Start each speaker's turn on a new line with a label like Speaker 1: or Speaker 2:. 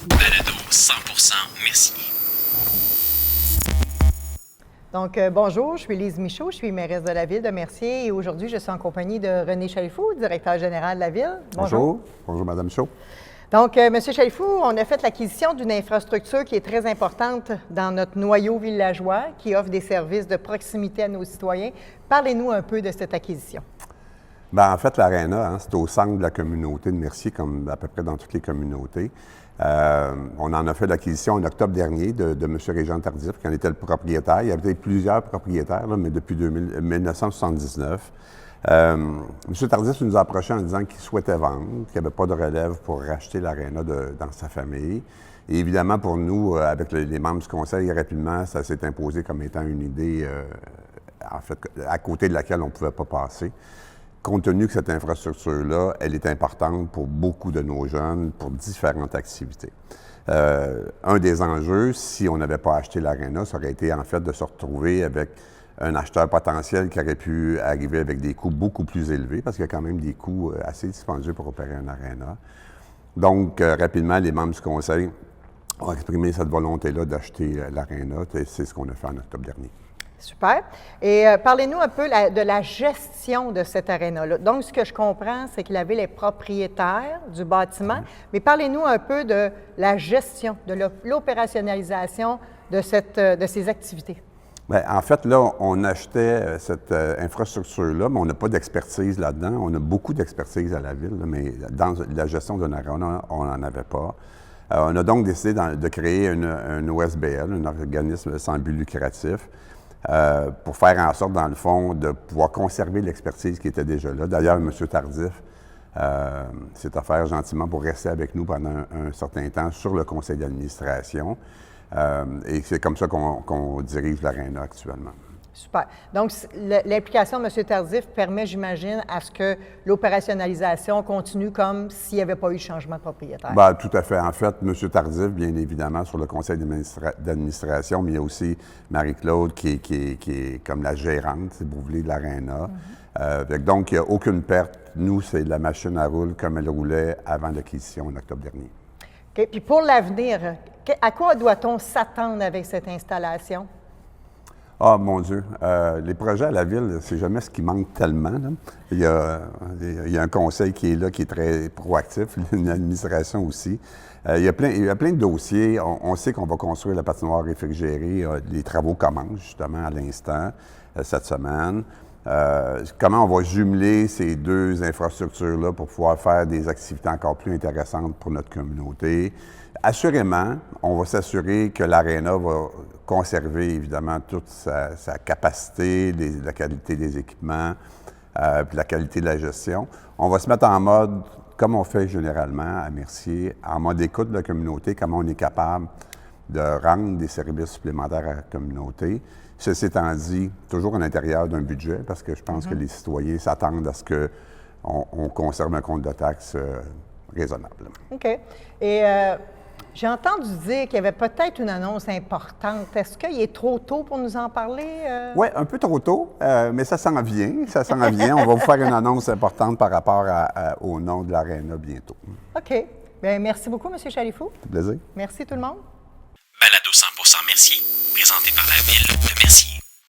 Speaker 1: Balado 100% Mercier.
Speaker 2: Donc, bonjour, je suis Lise Michaud, je suis mairesse de la Ville de Mercier et aujourd'hui, je suis en compagnie de René Chalifou, directeur général de la Ville.
Speaker 3: Bonjour. Bonjour, Mme Michaud.
Speaker 2: Donc, M. Chalifou, on a fait l'acquisition d'une infrastructure qui est très importante dans notre noyau villageois, qui offre des services de proximité à nos citoyens. Parlez-nous un peu de cette acquisition.
Speaker 3: Bien, en fait, l'Arena, c'est au centre de la communauté de Mercier, comme à peu près dans toutes les communautés. On en a fait l'acquisition en octobre dernier de M. Régent Tardif, qui en était le propriétaire. Il y avait plusieurs propriétaires, là, mais depuis 1979. M. Tardif nous a approché en disant qu'il souhaitait vendre, qu'il n'y avait pas de relève pour racheter l'Arena dans sa famille. Et évidemment, pour nous, avec les membres du conseil, rapidement, ça s'est imposé comme étant une idée, en fait, à côté de laquelle on ne pouvait pas passer. Compte tenu que cette infrastructure-là, elle est importante pour beaucoup de nos jeunes, pour différentes activités. Un des enjeux, si on n'avait pas acheté l'Arena, ça aurait été en fait de se retrouver avec un acheteur potentiel qui aurait pu arriver avec des coûts beaucoup plus élevés, parce qu'il y a quand même des coûts assez dispendieux pour opérer un Arena. Donc, rapidement, les membres du conseil ont exprimé cette volonté-là d'acheter l'Arena. C'est ce qu'on a fait en octobre dernier.
Speaker 2: Super. Et parlez-nous un peu de la gestion de cette aréna-là. Donc, ce que je comprends, c'est que la Ville est propriétaire du bâtiment, mais parlez-nous un peu de la gestion, de l'opérationnalisation de ces activités.
Speaker 3: Bien, en fait, là, on achetait cette infrastructure-là, mais on n'a pas d'expertise là-dedans. On a beaucoup d'expertise à la Ville, là, mais dans la gestion d'un aréna, on n'en avait pas. On a donc décidé de créer un OSBL, un organisme sans but lucratif, pour faire en sorte, dans le fond, de pouvoir conserver l'expertise qui était déjà là. D'ailleurs, M. Tardif s'est offert gentiment pour rester avec nous pendant un certain temps sur le conseil d'administration. Et c'est comme ça qu'on dirige l'Arena actuellement.
Speaker 2: Super. Donc, l'implication de M. Tardif permet, j'imagine, à ce que l'opérationnalisation continue comme s'il n'y avait pas eu de changement de propriétaire.
Speaker 3: Bien, tout à fait. En fait, M. Tardif, bien évidemment, sur le conseil d'administration, mais il y a aussi Marie-Claude qui est comme la gérante, si vous voulez, de l'Arena. Donc, il n'y a aucune perte. Nous, c'est la machine à rouler comme elle roulait avant l'acquisition en octobre dernier.
Speaker 2: OK. Puis pour l'avenir, à quoi doit-on s'attendre avec cette installation?
Speaker 3: Ah, mon Dieu! Les projets à la Ville, c'est jamais ce qui manque tellement, là. Il y a un conseil qui est là, qui est très proactif, une administration aussi. Il y a plein de dossiers. On sait qu'on va construire la patinoire réfrigérée. Les travaux commencent, justement, à l'instant, cette semaine. Comment on va jumeler ces deux infrastructures-là pour pouvoir faire des activités encore plus intéressantes pour notre communauté. Assurément, on va s'assurer que l'Arena va conserver, évidemment, toute sa capacité, la qualité des équipements, puis la qualité de la gestion. On va se mettre en mode, comme on fait généralement à Mercier, en mode écoute de la communauté, comment on est capable de rendre des services supplémentaires à la communauté. Ceci étant dit, toujours à l'intérieur d'un budget, parce que je pense que les citoyens s'attendent à ce qu'on conserve un compte de taxes raisonnable.
Speaker 2: OK. Et j'ai entendu dire qu'il y avait peut-être une annonce importante. Est-ce qu'il est trop tôt pour nous en parler?
Speaker 3: Oui, un peu trop tôt, mais ça s'en vient. Ça s'en vient. On va vous faire une annonce importante par rapport au nom de l'Arena bientôt.
Speaker 2: OK. Bien, merci beaucoup, M. Chalifou.
Speaker 3: C'est plaisir.
Speaker 2: Merci tout le monde.
Speaker 1: Balado 100% Mercier, présenté par la Ville de Mercier.